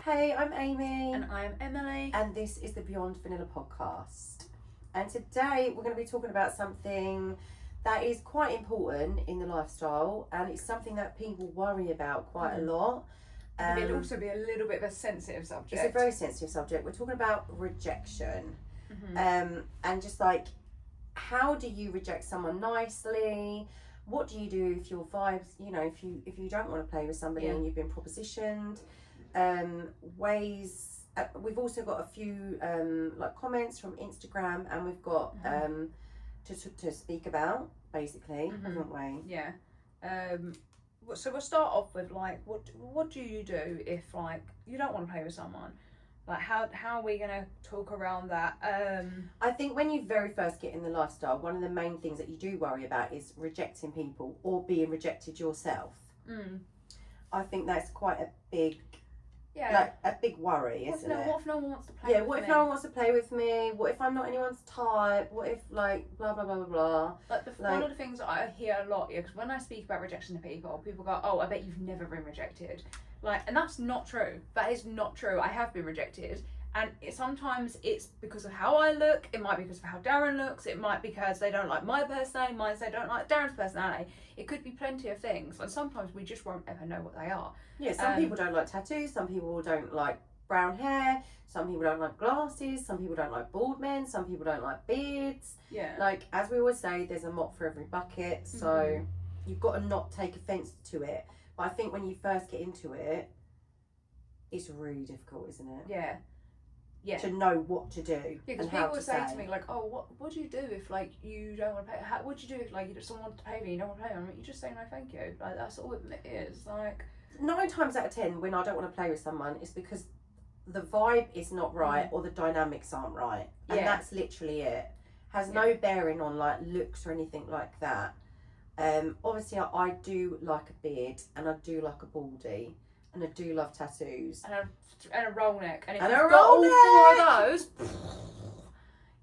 Hey, I'm Amy. And I'm Emily. And this is the Beyond Vanilla podcast. And today we're going to be talking about something that is quite important in the lifestyle, and it's something that people worry about quite a lot. It'd also be a little bit of a sensitive subject. It's a very sensitive subject. We're talking about rejection. And just like, how do you reject someone nicely? What do you do if your vibes, if you don't want to play with somebody and you've been propositioned? Ways. We've also got a few comments from Instagram, and we've got to speak about, basically, haven't we? Yeah. So we'll start off with what do you do if you don't want to play with someone? How are we gonna talk around that? I think when you very first get in the lifestyle, one of the main things that you do worry about is rejecting people or being rejected yourself. I think that's quite a big worry, isn't it? What if no one wants to play with me? What if no one wants to play with me? What if I'm not anyone's type? What if blah blah blah blah blah? One of the things that I hear a lot, because when I speak about rejection to people go, "Oh, I bet you've never been rejected." And that's not true. That is not true. I have been rejected, and sometimes it's because of how I look. It might be because of how Darren looks. It might be because they don't like my personality. They don't like Darren's personality. It could be plenty of things, and sometimes we just won't ever know what they are. Yeah, some people don't like tattoos. Some people don't like brown hair. Some people don't like glasses. Some people don't like bald men. Some people don't like beards. Yeah. As we always say, there's a mop for every bucket. So you've got to not take offence to it. But I think when you first get into it, it's really difficult, isn't it? Yeah. Yeah. To know what to do. Yeah, because people say to me, what do you do if, you don't want to pay? What do you do if, someone wants to pay me, you don't want to pay me? You just say no, thank you. That's all it is. 9 times out of 10, when I don't want to play with someone, it's because the vibe is not right or the dynamics aren't right. And that's literally it. Has no bearing on, looks or anything like that. Obviously, I do like a beard, and I do like a baldy, and I do love tattoos. And a roll neck. And if and you've a got roll all neck. 4 of those,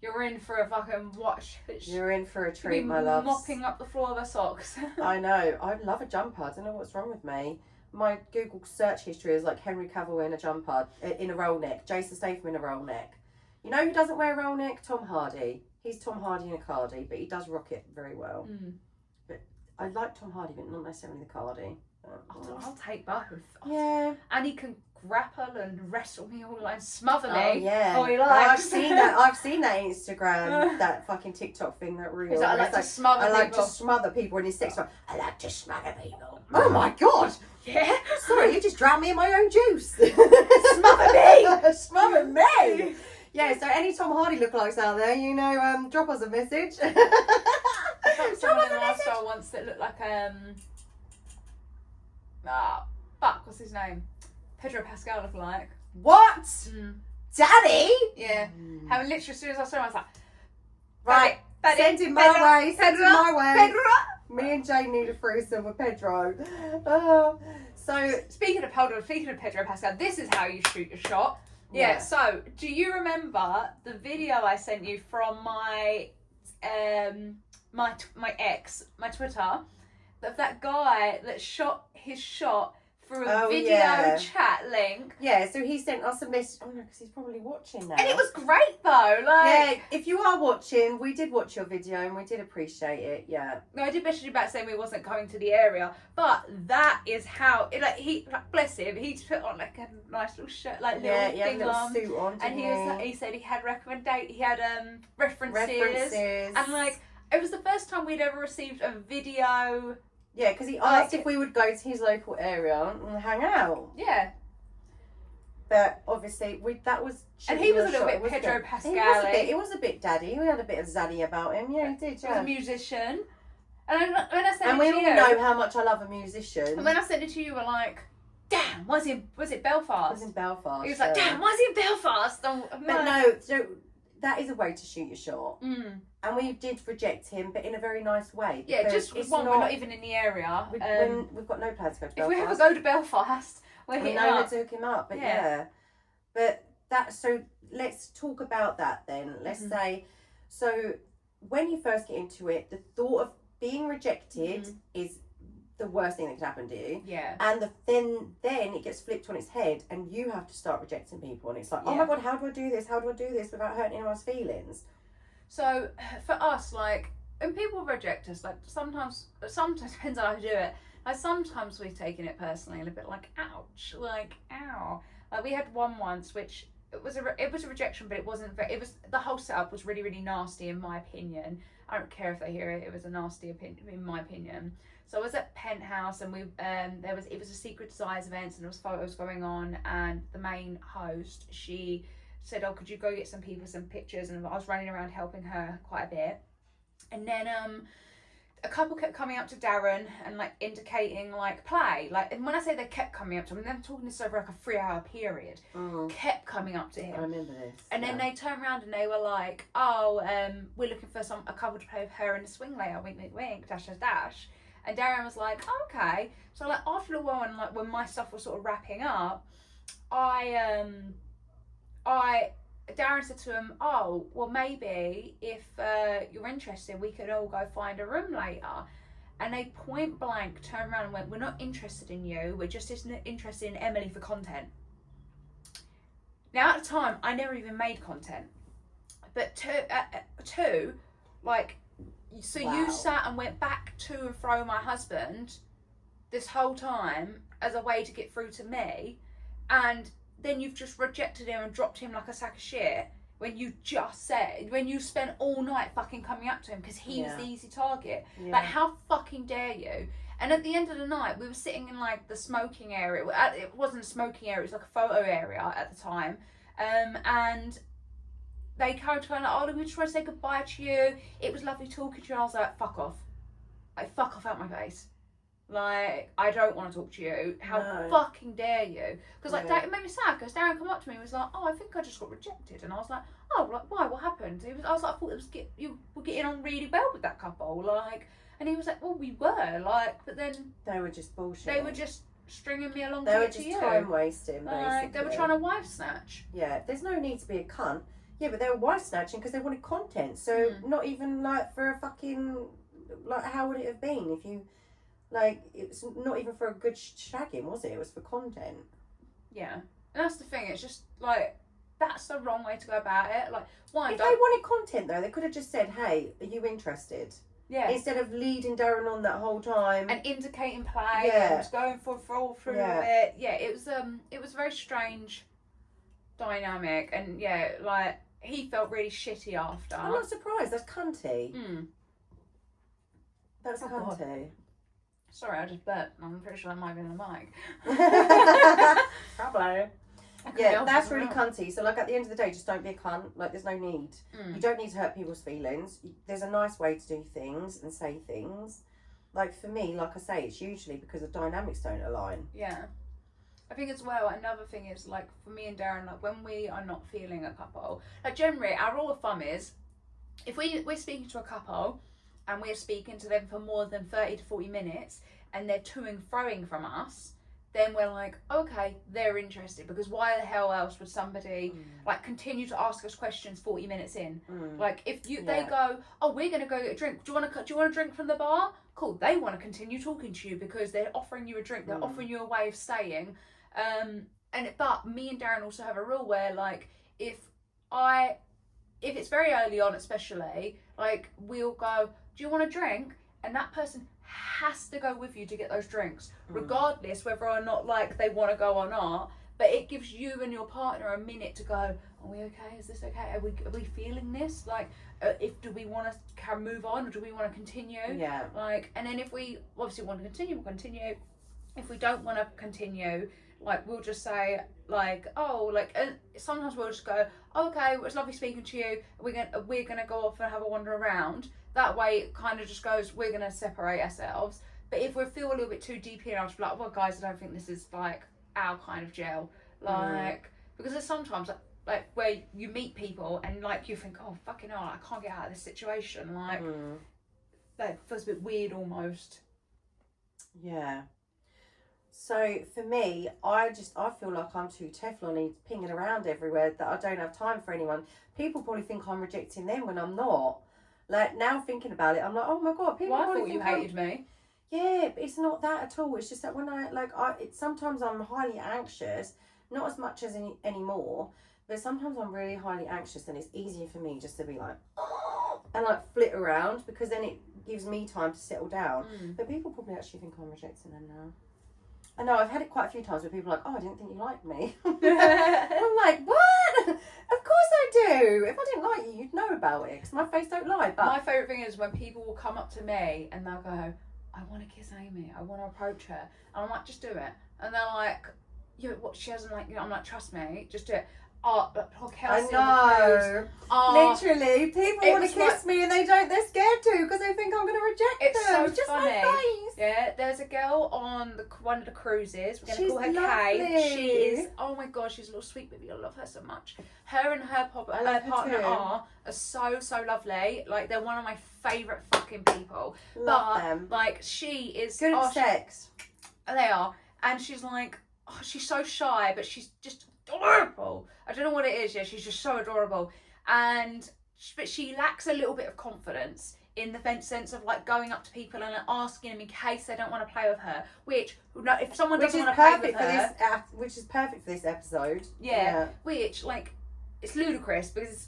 you're in for a fucking watch. You're in for a treat, my loves. Mopping up the floor of her socks. I know. I love a jumper. I don't know what's wrong with me. My Google search history is Henry Cavill in a jumper, in a roll neck. Jason Statham in a roll neck. You know who doesn't wear a roll neck? Tom Hardy. He's Tom Hardy in a cardi, but he does rock it very well. But I like Tom Hardy, but not necessarily the cardi. I'll take both. Yeah. And he can grapple and wrestle me all smother me. Oh yeah. Oh, he likes. I've seen that Instagram, that fucking TikTok thing, that reel. I like to smother people. I like to smother people, and his sex. I like to smother people. Oh my god. Yeah. Sorry, you just drowned me in my own juice. Smother me. Smother me. Yeah. So any Tom Hardy lookalikes out there, drop us a message. I found someone in the lifestyle once that looked like what's his name? Pedro Pascal looked like. What? Daddy? Yeah. How literally as soon as I saw him, I was like, right, send him my way. Send him my way. Pedro. Me and Jane need a threesome with Pedro. So speaking of Pedro Pascal, this is how you shoot your shot. Yeah. So do you remember the video I sent you from my ex, my Twitter, of that guy that shot his shot through a video chat link? Yeah, so he sent us a message. Oh no, because he's probably watching now. And it was great though. Yeah, if you are watching, we did watch your video and we did appreciate it. Yeah. No, I did message you back saying we wasn't coming to the area, but that is how he bless him. He put on a nice little shirt, little thing little suit on, and he said he had references, and it was the first time we'd ever received a video. Yeah, because he asked if we would go to his local area and hang out. Yeah. But obviously, that was... And he was a little bit Pedro Pascal. It was a bit daddy. He had a bit of zaddy about him. Yeah, he did, He was a musician. And when I sent it to you... And we all know how much I love a musician. And when I sent it to you, you were like, damn, was it Belfast? It was in Belfast. He was like, damn, was he in Belfast? But no, so that is a way to shoot your shot. And we did reject him, but in a very nice way. Yeah, just one, we're not even in the area. We've got no plans to go to Belfast. If we ever go to Belfast, we're hitting up. We know to hook him up, but yeah. But so let's talk about that then. Let's say, so when you first get into it, the thought of being rejected is the worst thing that could happen to you. Yeah. And then it gets flipped on its head, and you have to start rejecting people, and it's like, oh my God, how do I do this? How do I do this without hurting anyone's feelings? So for us, like, when people reject us, like sometimes depends on how to do it. Like sometimes we've taken it personally and a bit like, ouch, like, ow. Like we had one once, which it was a rejection, but it wasn't very. It was, the whole setup was really, really nasty in my opinion. I don't care if they hear it. It was a nasty opinion in my opinion. So I was at Penthouse, and it was a Secret Desires event, and there was photos going on, and the main host, she said, oh, could you go get some people some pictures? And I was running around helping her quite a bit. And then a couple kept coming up to Darren and like indicating like play. Like, and when I say they kept coming up to him, and I'm talking this over like a 3-hour period, kept coming up to him. I remember this. And then they turned around and they were like, oh, we're looking for a couple to play with her in the swing later, wink, wink, wink, dash, dash, dash. And Darren was like, oh, okay. So like after a while, and like when my stuff was sort of wrapping up, Darren said to him, oh, well, maybe if you're interested, we could all go find a room later. And they point blank turned around and went, we're not interested in you, we're just interested in Emily for content. Now, at the time, I never even made content. But two, like, so you sat and went back to and fro my husband this whole time as a way to get through to me, and then you've just rejected him and dropped him like a sack of shit when you spent all night fucking coming up to him because he was the easy target. Like, how fucking dare you? And at the end of the night, we were sitting in like the smoking area. It wasn't a smoking area, it was like a photo area at the time. And they came to going like, oh, we just want to say goodbye to you. It was lovely talking to you. And I was like, fuck off. Like, fuck off out my face. Like, I don't want to talk to you. How fucking dare you? Because like that, it made me sad. Because Darren come up to me and was like, "Oh, I think I just got rejected," and I was like, "Oh, like why? What happened?" I was like, "I thought you were getting on really well with that couple." Like, and he was like, "Well, we were." Like, but then they were just bullshit. They were just stringing me along. They were just time wasting. Like, they were trying to wife snatch. Yeah, there's no need to be a cunt. Yeah, but they were wife snatching because they wanted content. So not even like for a fucking, like, how would it have been if you? Like, it's not even for a good shagging, was it? It was for content. Yeah. And that's the thing, it's just, like, that's the wrong way to go about it. Like, why? If they wanted content, though, they could have just said, hey, are you interested? Yeah. Instead of leading Darren on that whole time. And indicating play, and going for all through it. Yeah, it was a very strange dynamic. And, yeah, like, he felt really shitty after. I'm not surprised, that's cunty. That's cunty. God. Sorry, I just burped. I'm pretty sure that might have been the mic. Probably. Yeah, that's really cunty. So, like, at the end of the day, just don't be a cunt. Like, there's no need. You don't need to hurt people's feelings. There's a nice way to do things and say things. Like, for me, like I say, it's usually because the dynamics don't align. Yeah. I think as well, another thing is, like, for me and Darren, like, when we are not feeling a couple, like, generally, our rule of thumb is, if we're speaking to a couple, and we're speaking to them for more than 30 to 40 minutes and they're to and froing from us, then we're like, okay, they're interested, because why the hell else would somebody like continue to ask us questions 40 minutes in? Like, if they go, oh, we're gonna go get a drink, do you want a drink from the bar? Cool, they want to continue talking to you because they're offering you a drink, they're offering you a way of staying. But me and Darren also have a rule where, like, if it's very early on especially, like, we'll go, do you want a drink? And that person has to go with you to get those drinks, regardless whether or not, like, they want to go or not. But it gives you and your partner a minute to go, are we okay? Is this okay? Are we feeling this? Like, do we want to move on, or do we want to continue? Yeah. Like, and then if we obviously want to continue, we'll continue. If we don't want to continue, like, we'll just say, like, oh, like, sometimes we'll just go, oh, okay, it was lovely speaking to you. We're gonna go off and have a wander around. That way, it kind of just goes, we're gonna separate ourselves. But if we feel a little bit too deep in, I'll just be like, well, guys, I don't think this is, like, our kind of gel. Like, because there's sometimes, like, where you meet people and, like, you think, oh, fucking hell, I can't get out of this situation. Like, that feels a bit weird almost. Yeah. So for me, I feel like I'm too Teflon-y, pinging around everywhere, that I don't have time for anyone. People probably think I'm rejecting them when I'm not. Like, now thinking about it, I'm like, oh my God, people I probably thought you think hated me. Yeah, but it's not that at all. It's just that when sometimes I'm highly anxious, not as much as anymore, but sometimes I'm really highly anxious, and it's easier for me just to be like, and like flit around, because then it gives me time to settle down. But people probably actually think I'm rejecting them now. I know, I've had it quite a few times where people are like, oh, I didn't think you liked me. I'm like, what? Of course I do. If I didn't like you, you'd know about it, because my face don't lie. But my favourite thing is when people will come up to me and they'll go, I want to kiss Amy, I want to approach her. And I'm like, just do it. And they're like, what, she hasn't like, I'm like, trust me, just do it. Oh, I know. Literally, people want to kiss me and they don't. They're scared to because they think I'm going to reject them. So it's just funny. my face. Yeah, there's a girl on one of the cruises. We're going to call her lovely. Kay. She is. Oh my god, she's a little sweet baby. I love her so much. Her and her partner are so lovely. Like, they're one of my favourite fucking people. Love them. Like, she is good at sex. They are, and she's like, she's so shy, but she's just adorable. I don't know what it is. Yeah, she's just so adorable, but she lacks a little bit of confidence in the sense of like going up to people and asking them in case they don't want to play with her. Which, if someone doesn't want to play with her, which is perfect for this episode. Yeah. Which, like, it's ludicrous because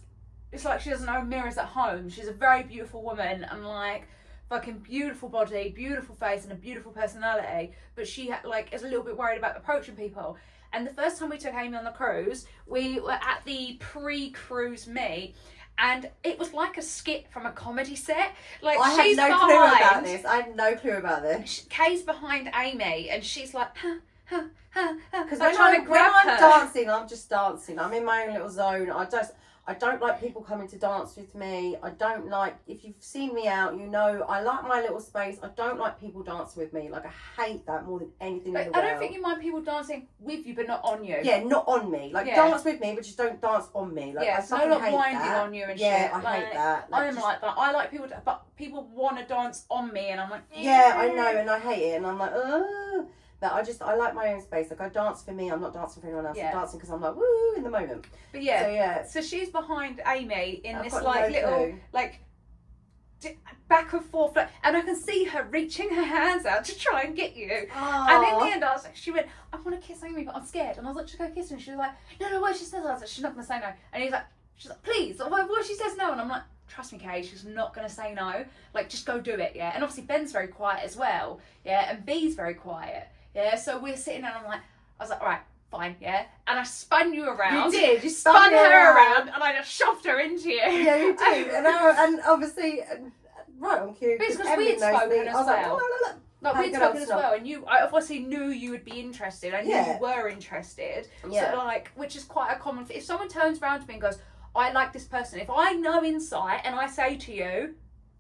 it's like she doesn't own mirrors at home. She's a very beautiful woman and like fucking beautiful body, beautiful face, and a beautiful personality. But she is a little bit worried about approaching people. And the first time we took Amy on the cruise, we were at the pre-cruise meet, and it was like a skit from a comedy set. Like, I had no clue about this. I had no clue about this. Kay's behind Amy, and she's like, because when I'm dancing, I'm just dancing. I'm in my own little zone. I don't like people coming to dance with me. I don't like, if you've seen me out, you know, I like my little space. I don't like people dancing with me. Like, I hate that more than anything in the world. I don't think you mind people dancing with you, but not on you. Yeah, not on me. Like, dance with me, but just don't dance on me. Like, yeah, I fucking no, hate winding that. on you and shit. shit. I hate that. Like, I'm like that. I like people, but people want to dance on me, and I'm like, yeah, I know, and I hate it, and I'm like, ugh. But I like my own space. Like, I dance for me. I'm not dancing for anyone else. I'm dancing because I'm like, woo, in the moment. But so she's behind Amy in this like little like back and forth, and I can see her reaching her hands out to try and get you. Aww. And in the end, she went, I want to kiss Amy, but I'm scared. And I was like, just go kiss her. And she was like, no, what she says? I was like, she's not going to say no. And she's like, please. What she says no? And I'm like, trust me, Kay, she's not going to say no. Like, just go do it, yeah. And obviously Ben's very quiet as well, yeah. And B's very quiet. Yeah, so we're sitting there and I was like, all right, fine, yeah. And I spun you around. You did. You spun her around, and I just shoved her into you. Yeah, you did. and obviously, right on cue. Because we had spoken as well. Like, we'd spoken as well, and I obviously knew you would be interested. I knew you were interested. Yeah. So, like, which is quite a common thing. If someone turns around to me and goes, I like this person, if I know insight and I say to you,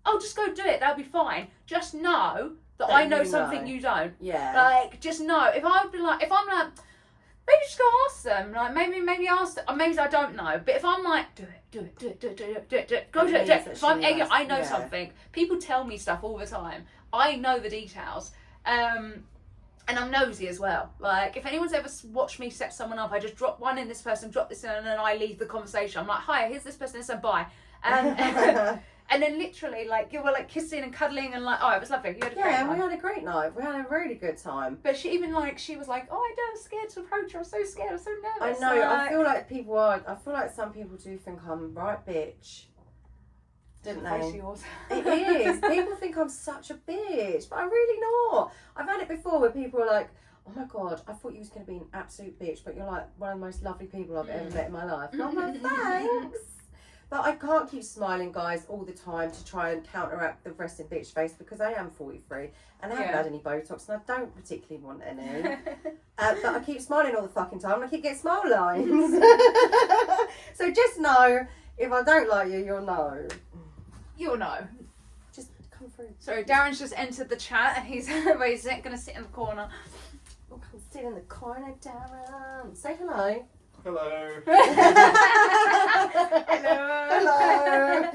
oh, just go do it, that'll be fine. Just know that I know something you don't. Yeah. Like, just know. If I'm like, maybe just go ask them. Like, maybe ask them. Or maybe I don't know. But if I'm like, do it. Go do it. If I'm eager, I know something. People tell me stuff all the time. I know the details. And I'm nosy as well. Like, if anyone's ever watched me set someone up, I just drop one in this person, drop this in, and then I leave the conversation. I'm like, hi, here's this person, and bye. And then literally, like, you were like kissing and cuddling and like, oh, it was lovely. You had a great time. Yeah, we had a great night. We had a really good time. But she was like, oh, I'm scared to approach her. I'm so scared. I'm so nervous. I know. I feel like some people do think I'm right bitch. Didn't they? It is. People think I'm such a bitch, but I'm really not. I've had it before where people are like, oh my god, I thought you was going to be an absolute bitch, but you're like one of the most lovely people I've ever met in my life. And I'm like, thanks. But I can't keep smiling, guys, all the time to try and counteract the resting bitch face because I am 43 and I haven't had any Botox and I don't particularly want any. But I keep smiling all the fucking time and I keep getting smile lines. So just know, if I don't like you, you'll know. You'll know. Just come through. So Darren's just entered the chat and he's going to sit in the corner. Oh, come sit in the corner, Darren. Say hello. Hello. Hello.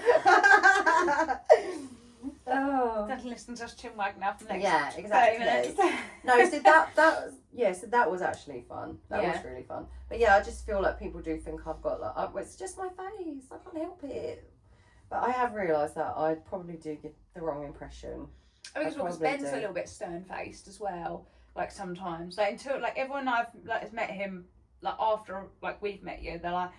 Oh. Don't listen to us chinwag now for the next 30 minutes. No, so that was actually fun. That was really fun. But yeah, I just feel like people do think I've got like, it's just my face. I can't help it. But I have realised that I probably do give the wrong impression. I think it's because Ben's a little bit stern-faced as well. Like sometimes, like until like everyone I've like has met him like after like we've met you, they're like,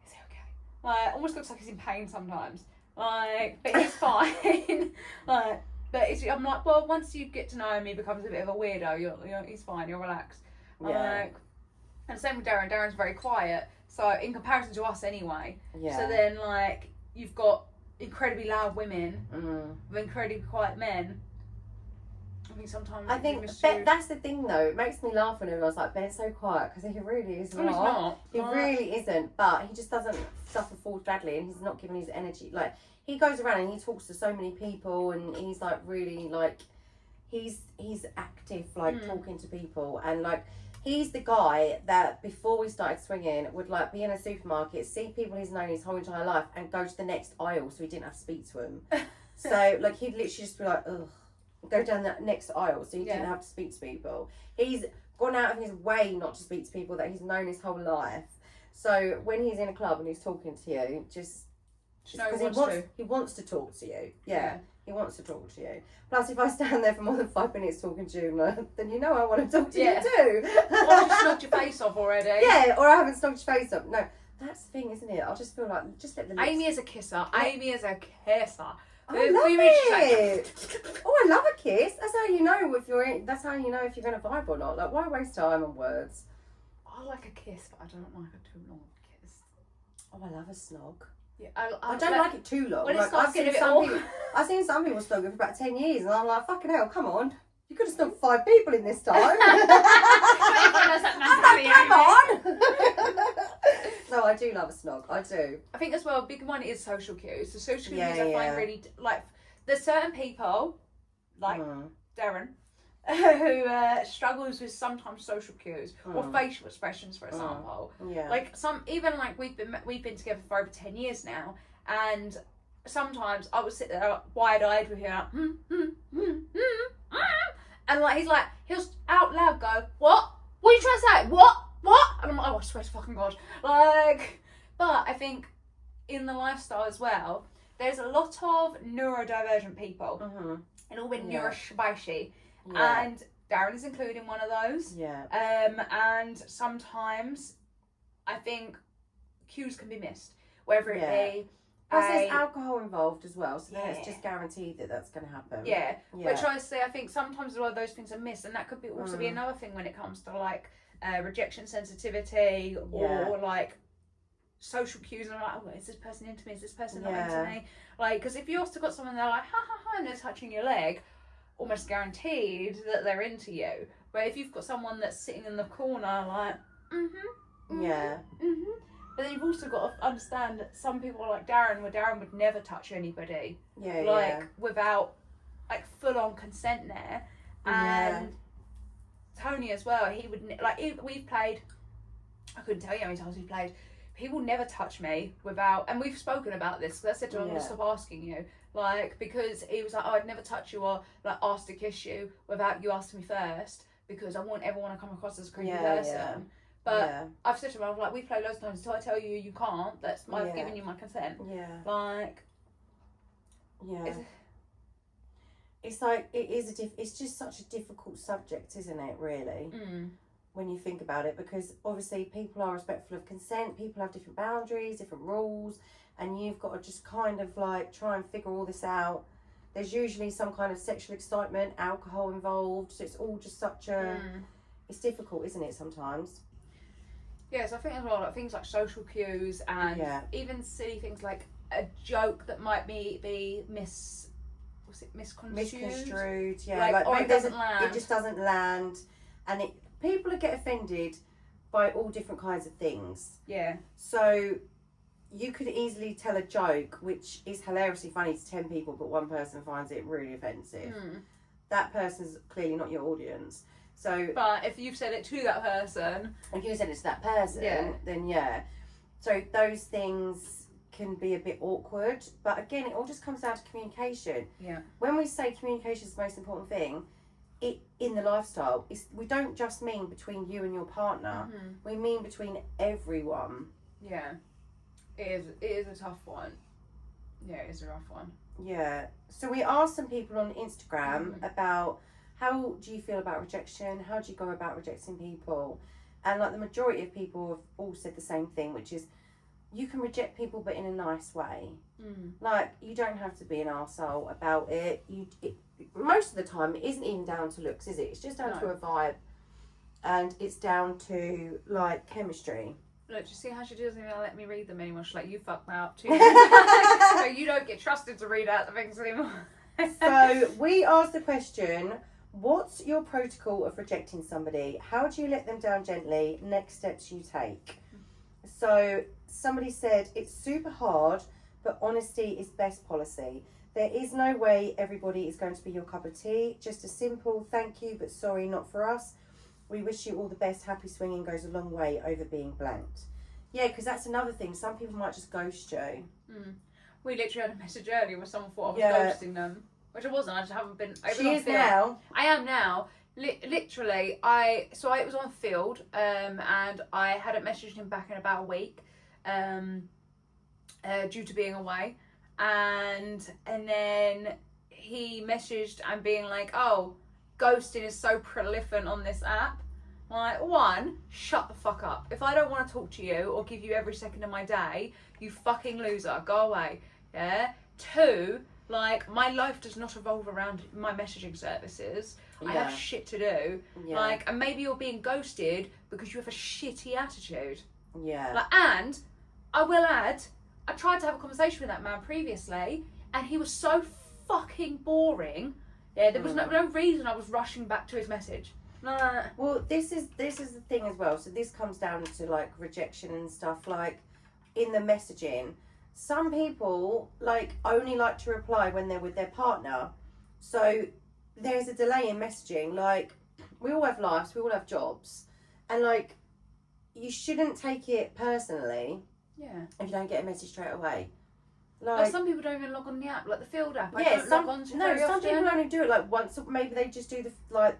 is he okay? Like almost looks like he's in pain sometimes. Like, but he's fine. Like, but I'm like, well, once you get to know him, he becomes a bit of a weirdo. You're he's fine. You're relaxed. Like, and same with Darren. Darren's very quiet. So in comparison to us, anyway. Yeah. So then like you've got incredibly loud women with incredibly quiet men. I think sometimes. I think that's the thing though. It makes me laugh whenever I was like, Ben's so quiet, because he really is not. He's not. He really isn't. But he just doesn't suffer fools gladly, and he's not giving his energy. Like he goes around and he talks to so many people, and he's like really like, he's active, like talking to people, and like he's the guy that before we started swinging would like be in a supermarket, see people he's known his whole entire life, and go to the next aisle so he didn't have to speak to him. So like he'd literally just be like, ugh. Go down that next aisle so he didn't have to speak to people. He's gone out of his way not to speak to people that he's known his whole life. So when he's in a club and he's talking to you, just because he wants to talk to you. Yeah, he wants to talk to you. Plus, if I stand there for more than 5 minutes talking to you, then you know I want to talk to you too. Or you snogged your face off already. Yeah, or I haven't snogged your face up. No, that's the thing, isn't it? I just feel like, just let the lips... Amy is a kisser. Amy is a kisser. I love it. Oh, I love a kiss. That's how you know if you're going to vibe or not. Like, why waste time on words? I like a kiss, but I don't like a too long kiss. Oh, I love a snog. Yeah, I don't like it too long. When like, I've seen some people snog for about 10 years, and I'm like, fucking hell, come on. You could have snogged 5 people in this time. Come on. No, I do love a snog. I do. I think as well, a big one is social cues. The social cues I find really, like, there's certain people, like Darren, who struggles with sometimes social cues or facial expressions, for example. Yeah. Like even like we've been together for over 10 years now, and sometimes I would sit there wide-eyed with him, and like he'll out loud go, what? What are you trying to say? What? And I'm like, oh, I swear to fucking God. Like, but I think in the lifestyle as well, there's a lot of neurodivergent people. And all been neurospicy. And Darren is included in one of those. Yeah. And sometimes I think cues can be missed. Whether it be... Plus there's alcohol involved as well, so then it's just guaranteed that that's going to happen. Yeah. Which I say, I think sometimes a lot of those things are missed, and that could be also be another thing when it comes to like rejection sensitivity or like social cues. And I'm like, oh, is this person into me? Is this person not into me? Like, because if you also got someone they're like, ha ha ha, and they're touching your leg, almost guaranteed that they're into you. But if you've got someone that's sitting in the corner, like, But then you've also got to understand that some people are like Darren, where Darren would never touch anybody. Without like full on consent there. And Tony as well, he would, we've played, I couldn't tell you how many times we've played. He will never touch me without, and we've spoken about this, because I said to him, I'm going to stop asking you. Like, because he was like, oh, I'd never touch you or like ask to kiss you without you asking me first, because I won't ever want to come across as a creepy person. But I've said to him, I was like, we play loads of times until I tell you you can't. That's I've given you my consent. Yeah. Like. Yeah. It's like it's just such a difficult subject, isn't it? Really. When you think about it, because obviously people are respectful of consent. People have different boundaries, different rules, and you've got to just kind of like try and figure all this out. There's usually some kind of sexual excitement, alcohol involved, so it's all just such a. It's difficult, isn't it? Sometimes. Yes, I think as well, like things like social cues and even silly things like a joke that might be misconstrued. Yeah, like or it doesn't land. It just doesn't land, and people get offended by all different kinds of things. Yeah. So you could easily tell a joke which is hilariously funny to 10 people, but one person finds it really offensive. That person's clearly not your audience. So, but if you've said it to that person, then so those things can be a bit awkward. But again, it all just comes down to communication. Yeah. When we say communication is the most important thing, in the lifestyle, we don't just mean between you and your partner. We mean between everyone. Yeah. It is a tough one. Yeah, it is a rough one. Yeah. So we asked some people on Instagram about how do you feel about rejection? How do you go about rejecting people? And like the majority of people have all said the same thing, which is you can reject people but in a nice way. Like you don't have to be an arsehole about it. Most of the time it isn't even down to looks, is it? It's just down to a vibe, and it's down to like chemistry. Look, do you see how she doesn't even let me read them anymore? She's like, you fucked me up too. So you don't get trusted to read out the things anymore. So we asked the question, what's your protocol of rejecting somebody? How do you let them down gently? Next steps you take. So somebody said, it's super hard, but honesty is best policy. There is no way everybody is going to be your cup of tea. Just a simple thank you, but sorry, not for us. We wish you all the best. Happy swinging goes a long way over being blanked. Yeah, because that's another thing. Some people might just ghost you. We literally had a message earlier where someone thought I was ghosting them, which I wasn't. I just haven't been. She is now. I am now. Literally, it was on field, and I hadn't messaged him back in about a week, due to being away, and then he messaged and being like, "Oh, ghosting is so prolific on this app." Like, one, shut the fuck up. If I don't want to talk to you or give you every second of my day, you fucking loser, go away. Yeah. Two, like, my life does not revolve around my messaging services. I have shit to do. Yeah. Like, and maybe you're being ghosted because you have a shitty attitude. Yeah. Like, and I will add, I tried to have a conversation with that man previously, and he was so fucking boring. Yeah, there was no reason I was rushing back to his message. No. Well, this is the thing as well. So this comes down to like rejection and stuff. Like in the messaging, some people like only like to reply when they're with their partner. So there's a delay in messaging. Like we all have lives, we all have jobs, and like you shouldn't take it personally. Yeah. If you don't get a message straight away. Like some people don't even log on the app, like the field app. Some people only do it like once. Maybe they just do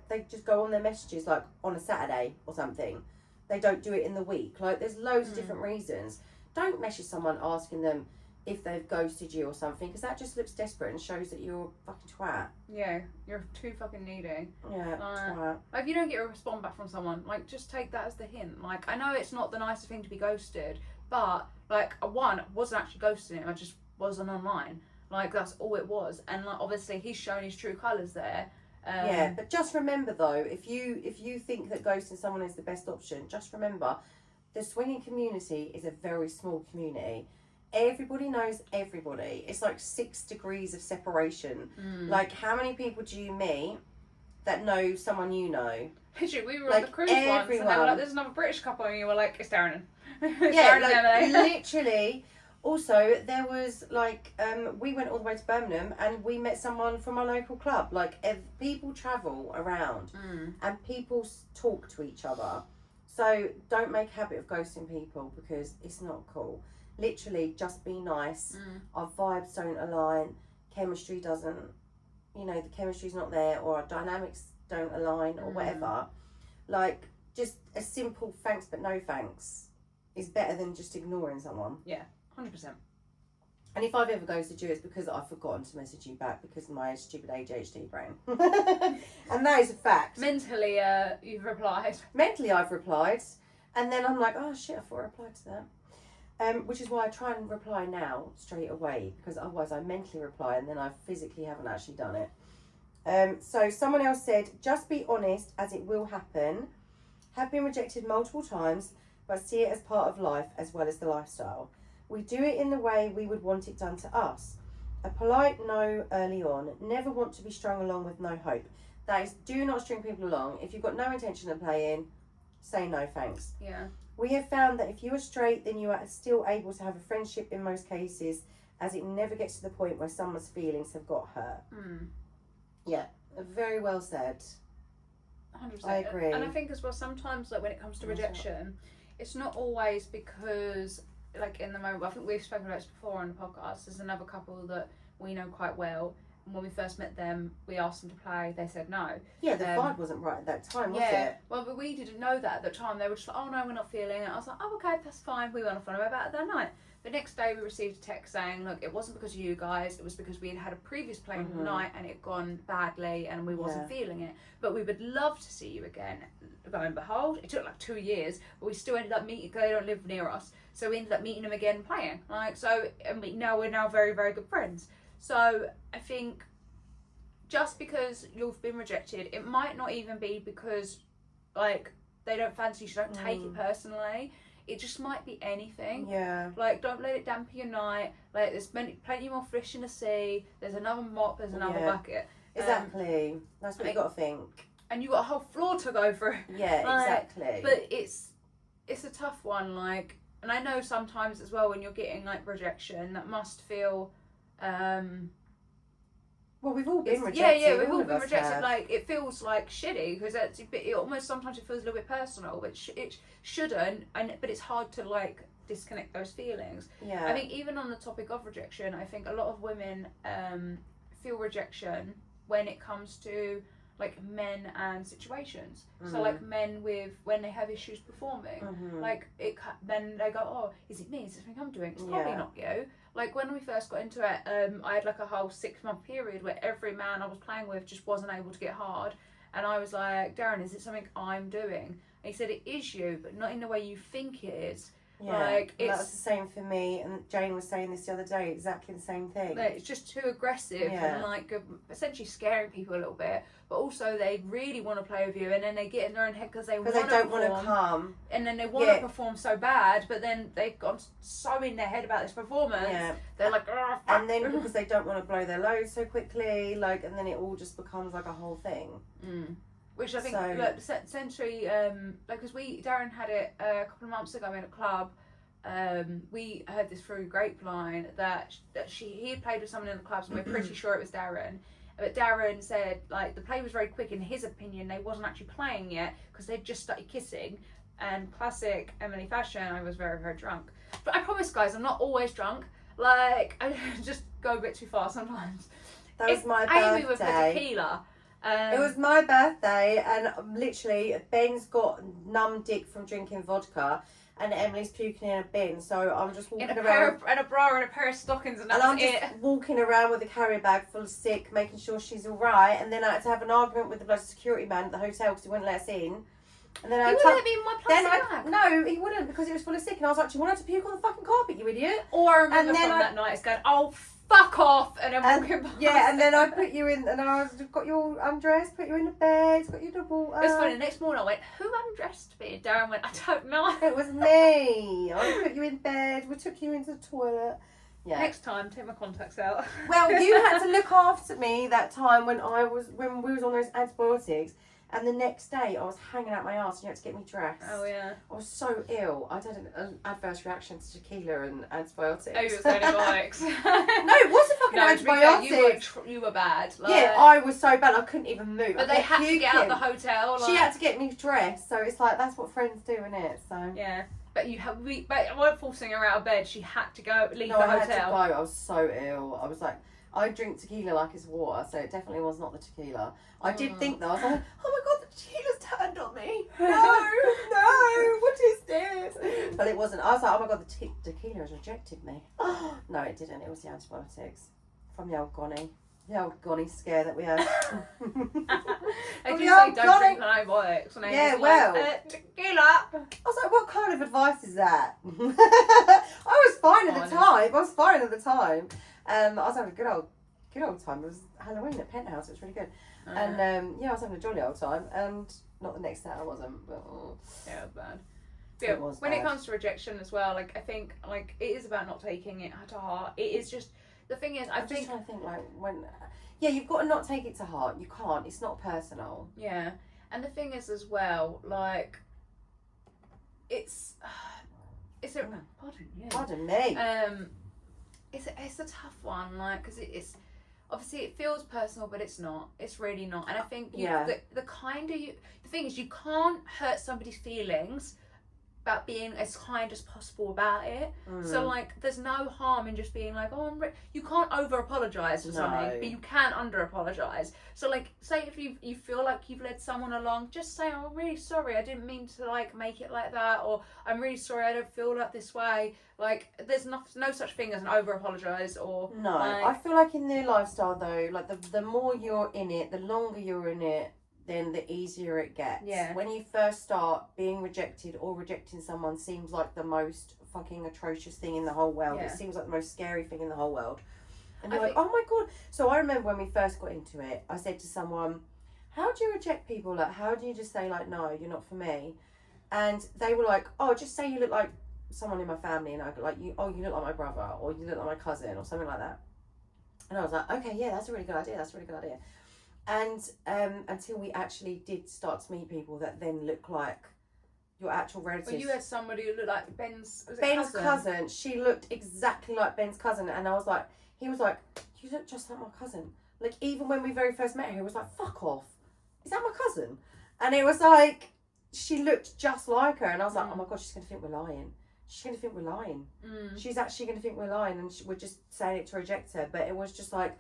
they just go on their messages like on a Saturday or something. They don't do it in the week. Like there's loads of different reasons. Don't message someone asking them if they've ghosted you or something, because that just looks desperate and shows that you're a fucking twat. Yeah, you're too fucking needy. Yeah, twat. Like if you don't get a response back from someone, like just take that as the hint. Like I know it's not the nicest thing to be ghosted, but like I wasn't actually ghosting him. I just wasn't online. Like that's all it was. And like obviously he's shown his true colours there. Yeah, but just remember though, if you think that ghosting someone is the best option, just remember the swinging community is a very small community. Everybody knows everybody. It's like 6 degrees of separation. Like how many people do you meet that know someone you know? Literally, we were on the cruise once and they were like, there's another British couple, and you were like, it's Darren. Yeah, like literally. Also, there was like we went all the way to Birmingham and we met someone from our local club. Like people travel around and people talk to each other. So don't make a habit of ghosting people because it's not cool. Literally, just be nice. Our vibes don't align. Chemistry doesn't, the chemistry's not there, or our dynamics don't align, or whatever. Like, just a simple thanks but no thanks is better than just ignoring someone. Yeah, 100%. And if I've ever ghosted you, it's because I've forgotten to message you back because of my stupid ADHD brain. And that is a fact. Mentally, you've replied. Mentally, I've replied. And then I'm like, oh shit, I thought I replied to that. Which is why I try and reply now straight away, because otherwise I mentally reply and then I physically haven't actually done it. So someone else said, just be honest as it will happen. Have been rejected multiple times, but see it as part of life as well as the lifestyle. We do it in the way we would want it done to us. A polite no early on. Never want to be strung along with no hope. That is, do not string people along. If you've got no intention of playing, say no thanks. Yeah. We have found that if you are straight, then you are still able to have a friendship in most cases, as it never gets to the point where someone's feelings have got hurt. Yeah, very well said. 100%. I agree. And I think as well, sometimes like when it comes to rejection, it's not always because, like in the moment, I think we've spoken about this before on the podcast, there's another couple that we know quite well, when we first met them, we asked them to play. They said no. Yeah, the vibe wasn't right at that time, was it? Well, but we didn't know that at the time. They were just like, oh no, we're not feeling it. I was like, oh okay, that's fine. We went off on about it that night. The next day we received a text saying, look, it wasn't because of you guys, it was because we had a previous play night and it gone badly and we wasn't feeling it. But we would love to see you again. Lo and behold, it took like 2 years, but we still ended up meeting, because they don't live near us. So we ended up meeting them again and playing. Like, so, and we're now very, very good friends. So I think just because you've been rejected, it might not even be because like they don't fancy you, so don't take it personally. It just might be anything. Yeah. Like, don't let it dampen your night. Like, there's plenty more fish in the sea. There's another mop. There's another bucket. Exactly. That's what you got to think. And you got a whole floor to go through. Yeah, exactly. But it's a tough one. Like, and I know sometimes as well when you're getting like rejection, that must feel. Well, we've all been rejected. Yeah, we've all been rejected. Like, it feels like shitty because it almost sometimes it feels a little bit personal, which it shouldn't. But it's hard to like disconnect those feelings. Yeah. I think even on the topic of rejection, I think a lot of women feel rejection when it comes to like men and situations. So like men when they have issues performing, like then they go, oh, is it me? Is it something I'm doing? It's probably not you. Like when we first got into it, I had like a whole 6-month period where every man I was playing with just wasn't able to get hard, and I was like, Darren, is it something I'm doing? And he said, it is you, but not in the way you think it is. Yeah, like that was the same for me, and Jane was saying this the other day, exactly the same thing. It's just too aggressive and like essentially scaring people a little bit, but also they really want to play with you, and then they get in their own head because they don't want to come, and then they want to perform so bad, but then they've got so in their head about this performance, they're like, oh, fuck. And then because they don't want to blow their load so quickly, like, and then it all just becomes like a whole thing. Which I think, look, essentially, like, because Darren had it a couple of months ago in a club. We heard this through grapevine that he had played with someone in the clubs, and we're pretty sure it was Darren. But Darren said, like, the play was very quick. In his opinion, they wasn't actually playing yet because they'd just started kissing. And classic Emily fashion, I was very, very drunk. But I promise, guys, I'm not always drunk. Like, I just go a bit too far sometimes. That was my birthday. Amy with her tequila. It was my birthday, and literally Ben's got numb dick from drinking vodka, and Emily's puking in a bin. So I'm just walking around and a bra and a pair of stockings, and I'm just walking around with a carrier bag full of sick, making sure she's all right. And then I had to have an argument with the bloody security man at the hotel because he wouldn't let us in. And then he wouldn't let me in my plastic bag. No, he wouldn't, because it was full of sick. And I was like, do you want her to puke on the fucking carpet, you idiot? Or I remember from that night, it's going, oh, fuck off, and I'm walking past. Yeah, and then I put you in, and I got you all undressed, put you in the bed, got you the water. It was funny. The next morning I went, who undressed me? Darren went, I don't know. It was me. I put you in bed. We took you into the toilet. Yeah. Next time, take my contacts out. Well, you had to look after me that time when we was on those antibiotics. And the next day, I was hanging out my arse and you had to get me dressed. Oh, yeah. I was so ill. I had an adverse reaction to tequila and antibiotics. Oh, it was antibiotics. No, it wasn't fucking antibiotics. You were bad. Like, yeah, I was so bad. I couldn't even move. But they had to get out of the hotel. Like... She had to get me dressed. So it's like, that's what friends do, innit? So yeah. But but I weren't forcing her out of bed. She had to leave the hotel. I had to go. I was so ill. I was like, I drink tequila like it's water, so it definitely was not the tequila. I did think though, I was like, oh my god, the tequila's turned on me. No, what is this? But it wasn't. I was like, oh my god, the tequila has rejected me. No, it didn't. It was the antibiotics from the old Gonny. The old Gonny scare that we had. I do say don't drink antibiotics. And yeah, well. Tequila. I was like, what kind of advice is that? I was fine at the time. I was having a good old time. It was Halloween at Penthouse. It was really good. And I was having a jolly old time. And not the next night I wasn't. But yeah, it was bad. Yeah, when it comes to rejection as well, like I think like it is about not taking it to heart. It is just the thing is I'm just trying to think like when you've got to not take it to heart. You can't. It's not personal. Yeah, and the thing is as well, like it's a pardon me. It's a tough one, like, because it's obviously it feels personal, but it's not. It's really not. And I think the thing is you can't hurt somebody's feelings about being as kind as possible about it. So like, there's no harm in just being like, oh, you can't over apologize for something, but you can under apologize. So like, say if you feel like you've led someone along, just say, oh, I'm really sorry, I didn't mean to like make it like that, or I'm really sorry, I don't feel like this way. Like, there's no such thing as an over apologize, or no. like, I feel like in their lifestyle though, like the more you're in it, the longer you're in it, then the easier it gets. Yeah. When you first start, being rejected or rejecting someone seems like the most fucking atrocious thing in the whole world. Yeah. It seems like the most scary thing in the whole world. And you're I like, oh my God. So I remember when we first got into it, I said to someone, how do you reject people? Like, how do you just say like, no, you're not for me? And they were like, oh, just say you look like someone in my family. And I go like, you look like my brother, or you look like my cousin, or something like that. And I was like, okay, yeah, that's a really good idea. That's a really good idea. And until we actually did start to meet people that then look like your actual relatives. well, you had somebody who looked like Ben's cousin. She looked exactly like Ben's cousin, and I was like, he was like, you look just like my cousin. Like, even when we very first met her, he was like, fuck off, is that my cousin? And it was like, she looked just like her, and I was like, oh my God, she's gonna think we're lying. She's gonna think we're lying. She's actually gonna think we're lying, and we're just saying it to reject her. But it was just like,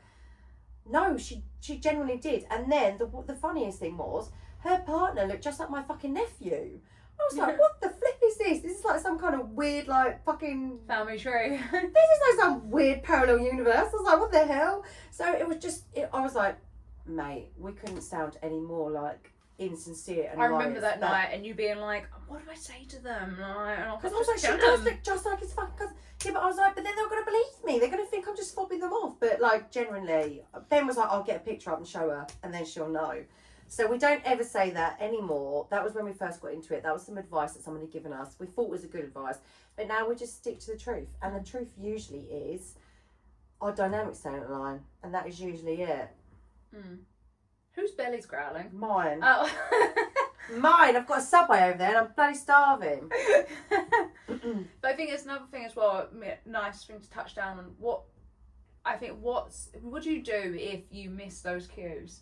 no, she genuinely did. And then the funniest thing was, her partner looked just like my fucking nephew. I was like, what the flip is this? This is like some kind of weird, like, fucking family tree. This is like some weird parallel universe. I was like, what the hell? So it was just, I was like, mate, we couldn't sound any more like insincere. And I remember that night, and you being like, what do I say to them? Because I was like, she does look just like his fucking cousin. Yeah, but I was like, but then they're going to believe me. They're going to think I'm just fobbing them off. But like, generally, Ben was like, I'll get a picture up and show her, and then she'll know. So we don't ever say that anymore. That was when we first got into it. That was some advice that someone had given us. We thought was a good advice. But now we just stick to the truth. And the truth usually is our dynamics don't align. And that is usually it. Whose belly's growling? Mine. Oh. Mine. I've got a Subway over there and I'm bloody starving. But I think it's another thing as well, nice thing to touch down on. What do you do if you miss those cues?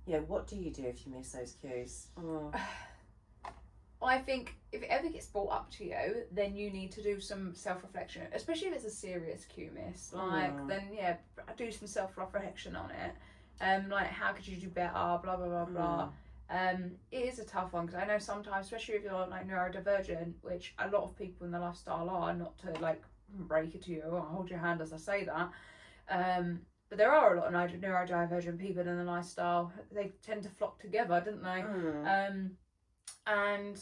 Yeah, what do you do if you miss those cues? I think if it ever gets brought up to you, then you need to do some self-reflection, especially if it's a serious cue miss. Like, then yeah, do some self-reflection on it. Like, how could you do better? Blah blah blah blah. It is a tough one, because I know sometimes, especially if you're like neurodivergent, which a lot of people in the lifestyle are, not to like break it to you, I'll hold your hand as I say that. But there are a lot of neurodivergent people in the lifestyle. They tend to flock together, don't they? And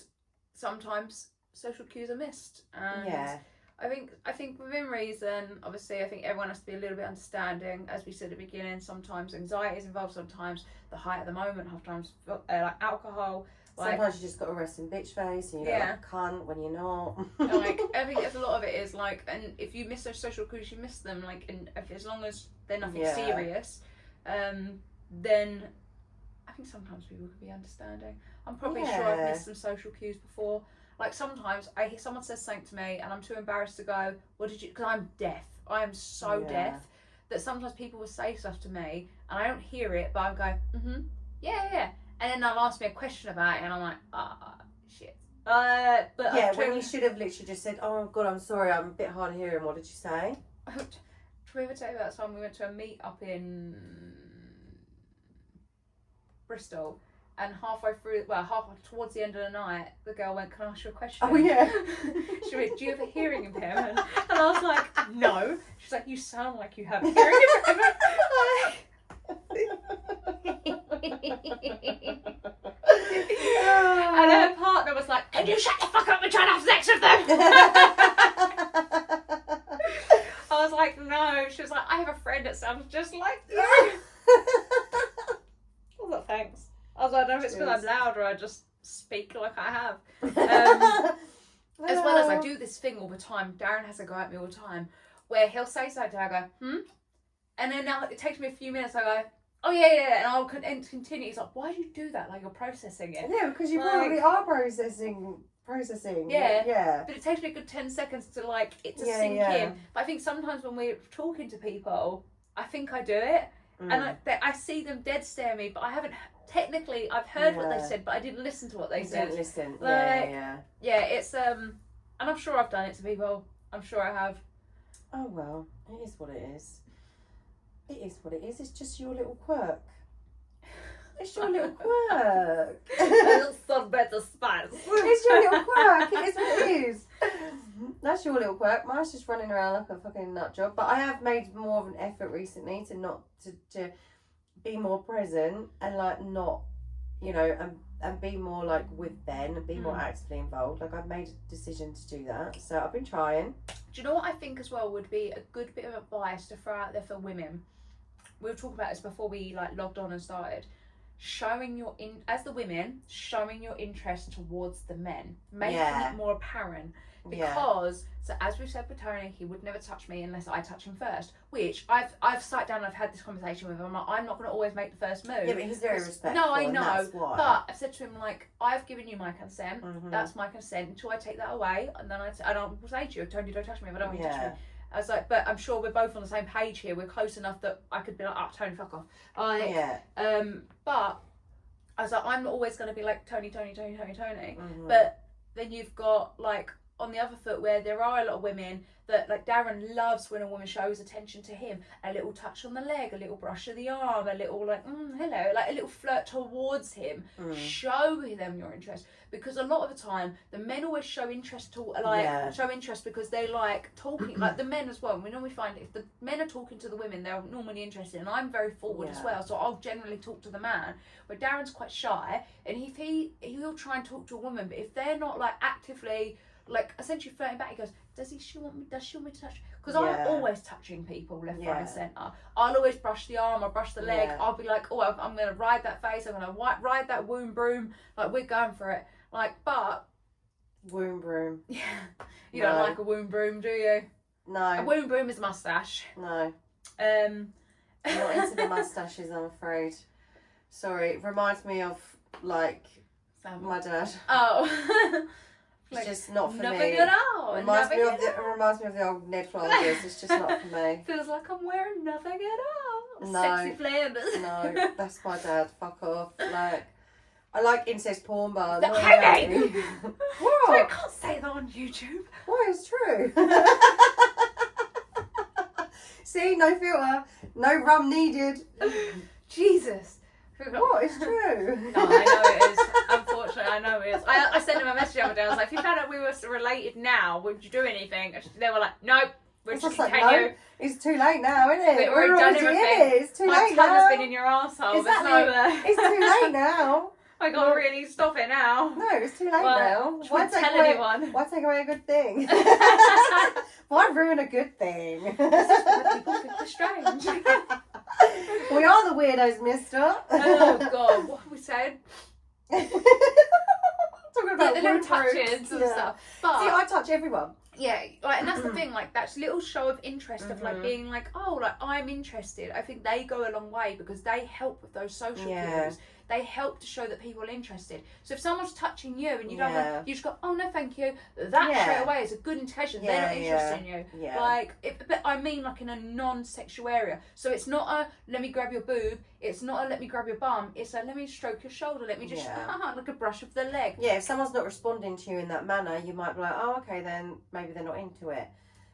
sometimes social cues are missed. And I think within reason, obviously, I think everyone has to be a little bit understanding. As we said at the beginning, sometimes anxiety is involved, sometimes the height of the moment, sometimes like alcohol. Like, sometimes you just got a resting bitch face and you look like a cunt when you're not. Like, I think there's a lot of it is like, and if you miss those social cues, you miss them. Like, and if, as long as they're nothing serious, then I think sometimes people can be understanding. I'm probably sure I've missed some social cues before. Like, sometimes I hear someone says something to me and I'm too embarrassed to go, what did you, because I'm deaf. I am so deaf that sometimes people will say stuff to me and I don't hear it, but I'm going, yeah. And then they'll ask me a question about it and I'm like, shit. But yeah, when you should have literally just said, oh God, I'm sorry, I'm a bit hard of hearing. What did you say? Should we ever tell you about time we went to a meet up in Bristol? And halfway towards the end of the night, the girl went, can I ask you a question? Oh, yeah. She went, do you have a hearing impairment? And I was like, no. She's like, you sound like you have a hearing impairment. And her partner was like, can you shut the fuck up and try to have sex with them? I was like, no. She was like, I have a friend that sounds just like you. I was like, thanks. I was like, I don't know if it's because I'm loud or I just speak like I have. As well as I do this thing all the time. Darren has a go at me all the time where he'll say something, I go, and then now it takes me a few minutes, I go, oh yeah, and I'll continue. He's like, why do you do that? Like, you're processing it. Yeah, because you probably are processing. Yeah. But it takes me a good 10 seconds to like it to sink in. But I think sometimes when we're talking to people, I think I do it. and I see them dead stare me, but I haven't technically. I've heard what they said, but I didn't listen to what they said. Didn't listen. Like, yeah. It's and I'm sure I've done it to people. I'm sure I have. Oh well, it is what it is. It is what it is. It's just your little quirk. It's your little quirk. Some better spice. It's your little quirk. It is what it is. That's your little quirk. Mine's just running around like a fucking nut job. But I have made more of an effort recently to be more present and like not, you know, and be more like with Ben and be more actively involved. Like I've made a decision to do that. So I've been trying. Do you know what I think as well would be a good bit of advice to throw out there for women? We were talking about this before we like logged on and started. Showing your showing your interest towards the men, making it more apparent. Because so as we've said with Tony, he would never touch me unless I touch him first. Which I've sat down and I've had this conversation with him. I'm not going to always make the first move. Yeah, but he's very respectful. No, I know. That's why. But I've said to him like, I've given you my consent. That's my consent until I take that away, and then I don't say to you, Tony, don't touch me if I don't want you to touch me. I was like, but I'm sure we're both on the same page here. We're close enough that I could be like, oh, Tony, fuck off. But I was like, I'm not always going to be like, Tony. But then you've got, like, on the other foot where there are a lot of women that, like, Darren loves when a woman shows attention to him. A little touch on the leg, a little brush of the arm, a little, like, hello, like a little flirt towards him. Show them your interest. Because a lot of the time, the men always show interest show interest because they like talking, like the men as well. We normally find if the men are talking to the women, they're normally interested. And I'm very forward as well, so I'll generally talk to the man. But Darren's quite shy, and if he'll try and talk to a woman, but if they're not like actively, like essentially flirting back, he goes, does she want me to touch? Because I'm always touching people left, right and centre. I'll always brush the arm, I'll brush the leg. I'll be like, oh, I'm going to ride that face, I'm going to ride that womb broom. Like, we're going for it. Like, but... Womb broom. Yeah. You don't like a womb broom, do you? No. A womb broom is a moustache. No. I'm not into the moustaches, I'm afraid. Sorry, it reminds me of, like, my dad. Oh. It's just not for me. Nothing at all. It reminds me of the old Ned Flanders. It's just not for me. Feels like I'm wearing nothing at all. No. Sexy Flanders. No, that's my dad. Fuck off. Like, I like incest porn bars. Hey! What? I can't say that on YouTube. Why? It's true. See, no filter, no rum needed. Jesus. What? It's true. No, I know it is. Unfortunately, I know it is. I sent him a message the other day. I was like, if you found out we were related now, would you do anything? They were like, nope. We'll just continue. Like, no, it's too late now, isn't it? We're already done everything. It's too My late tongue now. has been in your arsehole. Exactly. It's too late now. I can't really stop it now. No, it's too late now. Why tell anyone? Why take away a good thing? Why ruin a good thing? This is why people think we're strange. We are the weirdos, mister. Oh, God. What have we said? Talking about the little touches and stuff. But, see, I touch everyone. Yeah, like, and that's the thing, like, that little show of interest of, like, being like, oh, like, I'm interested. I think they go a long way because they help with those social cues. They help to show that people are interested. So if someone's touching you and you don't want, you just go, oh, no, thank you. That straight away is a good indication they're not interested in you. Yeah. Like, but I mean, like, in a non-sexual area. So it's not a, let me grab your boob. It's not a, let me grab your bum. It's a, let me stroke your shoulder. Let me just, like a brush of the leg. Yeah, if someone's not responding to you in that manner, you might be like, oh, okay, then maybe they're not into it.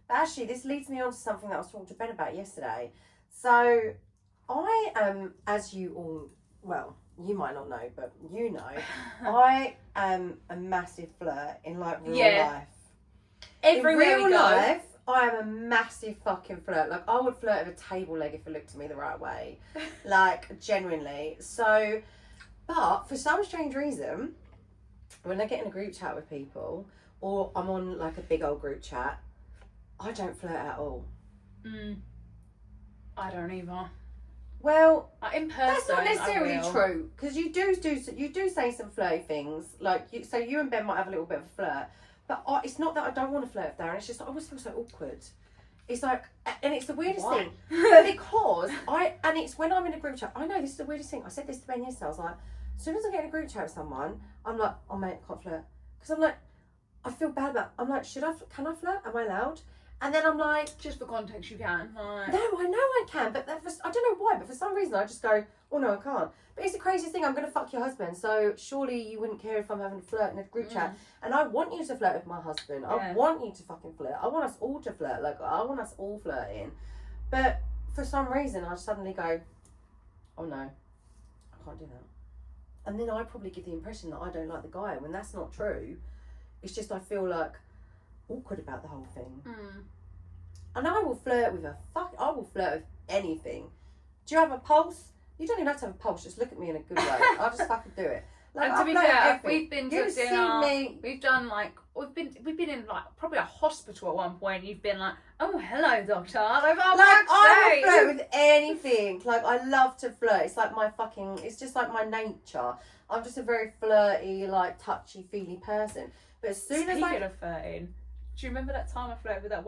But actually, this leads me on to something that I was talking to Ben about yesterday. So I am, as you all, well, you might not know, but you know, I am a massive flirt in like real life. Everywhere in real we go. life, I am a massive fucking flirt. Like, I would flirt with a table leg if it looked at me the right way. Like, genuinely. So, but for some strange reason, when I get in a group chat with people, or I'm on like a big old group chat, I don't flirt at all. I don't either. Well, in person, that's not necessarily true, because you do say some flirty things. Like, so you and Ben might have a little bit of a flirt, but it's not that I don't want to flirt with Darren. It's just I always feel so awkward. It's like, and it's the weirdest thing because and it's when I'm in a group chat. I know this is the weirdest thing. I said this to Ben yesterday. I was like, as soon as I get in a group chat with someone, I'm like, oh mate, I can't flirt, because I'm like, I feel bad about. I'm like, can I flirt? Am I allowed? And then I'm like, just for context, you can. Like... No, I know I can, but I don't know why, but for some reason I just go, oh no, I can't. But it's the craziest thing. I'm going to fuck your husband, so surely you wouldn't care if I'm having a flirt in a group chat. And I want you to flirt with my husband. Yeah. I want you to fucking flirt. I want us all to flirt. Like, I want us all flirting. But for some reason, I suddenly go, oh no, I can't do that. And then I probably give the impression that I don't like the guy, when that's not true. It's just I feel like awkward about the whole thing. And I will flirt with I will flirt with anything. Do you have a pulse? You don't even have to have a pulse, just look at me in a good way. I'll just fucking do it. Like, and to be fair, we've been to dinner. We've done like we've been in like probably a hospital at one point. You've been like, oh hello doctor. Like I will flirt with anything. Like I love to flirt. It's like it's just like my nature. I'm just a very flirty, like touchy feely person. But as soon as Speaking of flirting, do you remember that time I flirted with that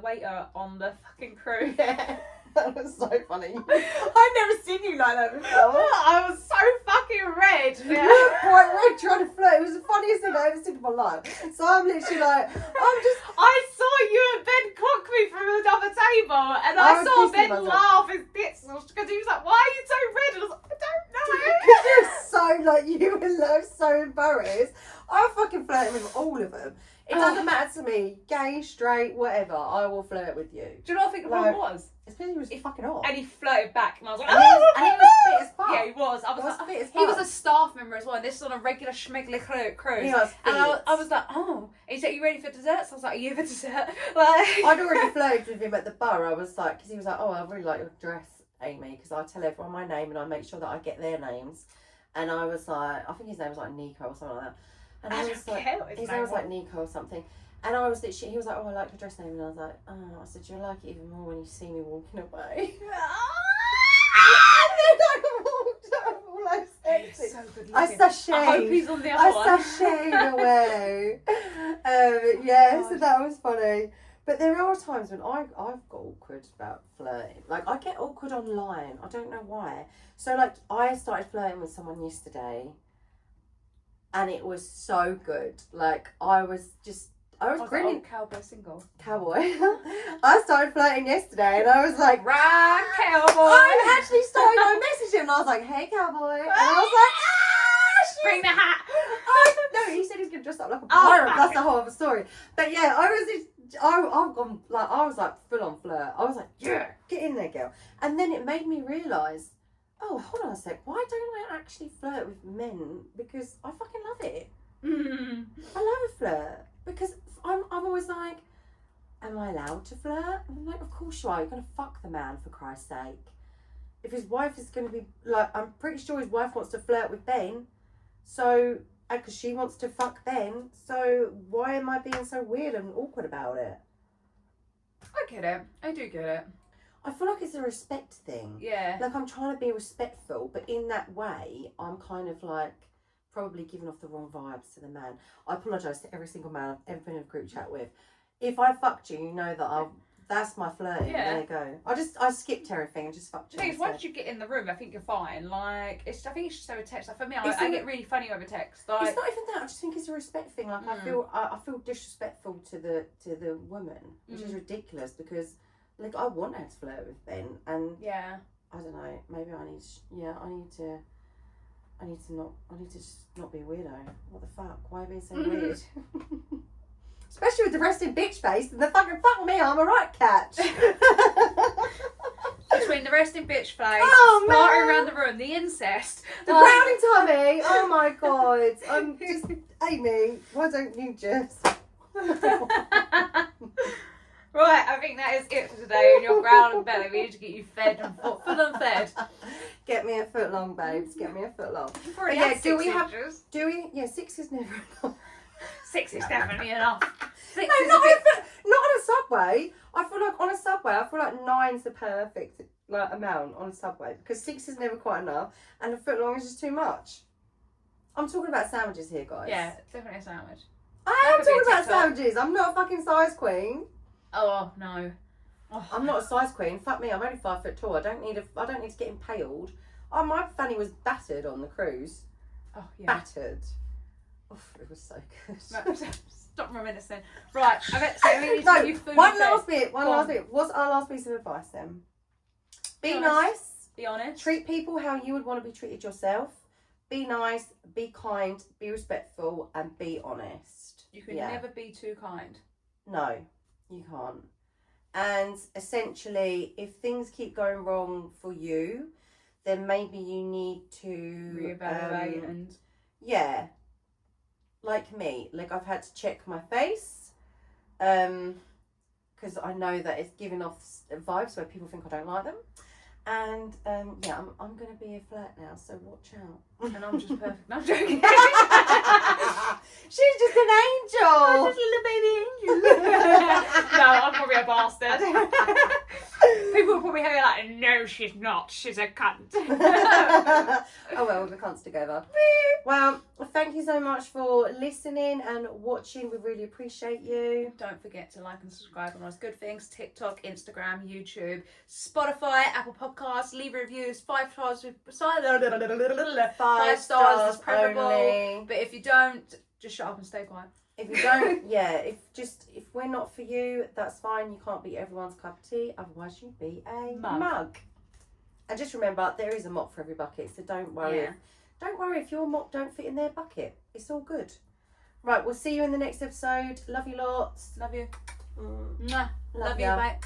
waiter on the fucking cruise? Yeah, that was so funny. I've never seen you like that before. I was so fucking red. You were quite red trying to flirt. It was the funniest thing I've ever seen in my life. So I'm literally like, I saw you and Ben cock me from another table, and I saw Ben laugh his tits because he was like, "Why are you so red?" And I was like, "I don't know." Because you were so embarrassed. I fucking flirted with all of them. It doesn't matter to me, gay, straight, whatever. I will flirt with you. Do you know what I think the problem was? It's because he was fucking hot. And he flirted back, and I was like, and he was fit as fuck. Yeah, he was. I was like, fit as fuck. He was a staff member as well, and this is on a regular schmegly cruise. He was fit. And I was like, oh. And he said, you ready for dessert? So I was like, are you for dessert? Like... I'd already flirted with him at the bar. I was like, because he was like, oh, I really like your dress, Amy, because I tell everyone my name and I make sure that I get their names. And I was like, I think his name was like Nico or something like that. And I was like, his name was like Nico or something. And I was literally, he was like, oh, I like your dress name. And I was like, oh, I said, you'll like it even more when you see me walking away. And then I walked all like sexy. So good looking. I sashayed. I hope he's on the other one. I sashayed away. So that was funny. But there are times when I've got awkward about flirting. Like, I get awkward online. I don't know why. So, like, I started flirting with someone yesterday. And it was so good. Like, I was grinning. Cowboy single. Cowboy. I started flirting yesterday and I was like, right, cowboy. I actually started, I messaged him and I was like, hey, cowboy. And I was like, bring the hat. No, he said he's going to dress up like a pirate. That's the whole other story. But yeah, I was like full on flirt. I was like, yeah, get in there, girl. And then it made me realise, oh, hold on a sec, why don't I actually flirt with men? Because I fucking love it. I love a flirt. Because I'm always like, am I allowed to flirt? And I'm like, of course you are. You're going to fuck the man, for Christ's sake. If his wife is going to be, like, I'm pretty sure his wife wants to flirt with Ben. So, because she wants to fuck Ben. So, why am I being so weird and awkward about it? I get it. I do get it. I feel like it's a respect thing. Yeah. Like, I'm trying to be respectful, but in that way, I'm kind of like, probably giving off the wrong vibes to the man. I apologise to every single man I've ever been in a group chat with. If I fucked you, you know that that's my flirting. Yeah. There you go. I skipped everything and just fucked you. The thing is, once you get in the room, I think you're fine. Like, I think it's just over text. Like, for me, I get really funny over text. Like, it's not even that. I just think it's a respect thing. Like, I feel disrespectful to the woman, which is ridiculous because, like, I want her to flirt with Ben, and I don't know. Maybe I need to just not be a weirdo. What the fuck? Why are you being so weird? Especially with the resting bitch face and the fucking fuck me, I'm a right catch. Between the resting bitch face, partying around the room, the incest, the growling tummy. Oh my god. I'm just, Amy, why don't you just... Right, I think that is it for today. And your growling belly, we need to get you fed and full and fed. Get me a foot long, babes. Get me a foot long. Yeah, Yeah, 6 is never enough. 6 is definitely enough. Not on a subway. I feel like on a subway, 9's the perfect amount on a subway because 6 is never quite enough, and a foot long is just too much. I'm talking about sandwiches here, guys. Yeah, definitely a sandwich. I am talking about sandwiches. I'm not a fucking size queen. Oh no. Oh. I'm not a size queen. Fuck me. I'm only 5 foot tall. I don't need to get impaled. Oh, my fanny was battered on the cruise. Oh yeah. Battered. Oh, it was so good. Stop reminiscing. Right, I bet so we need No, to give you food one and last bed. bit. What's our last piece of advice then? Be nice. Be honest. Treat people how you would want to be treated yourself. Be nice, be kind, be respectful, and be honest. You can never be too kind. No, you can't. And essentially, if things keep going wrong for you, then maybe you need to reevaluate and like me, like I've had to check my face, because I know that it's giving off vibes where people think I don't like them. And I'm gonna be a flirt now, so watch out. And I'm just perfect. No, I'm joking. She's just an angel. I'm just a little baby angel. No, I'm probably a bastard. People will probably hear me like, no, she's not. She's a cunt. Oh well, we're cunts together. Well, thank you so much for listening and watching. We really appreciate you. Don't forget to like and subscribe on those good things: TikTok, Instagram, YouTube, Spotify, Apple Podcasts. Leave reviews. 5 stars with 5 stars is preferable. Only. But if you don't, just shut up and stay quiet. If you don't, if we're not for you, that's fine. You can't be everyone's cup of tea. Otherwise, you'd be a mug. And just remember, there is a mop for every bucket. So don't worry. Yeah. Don't worry if your mop don't fit in their bucket. It's all good. Right, we'll see you in the next episode. Love you lots. Love you. Mm. Mwah. Love you. ya. Bye.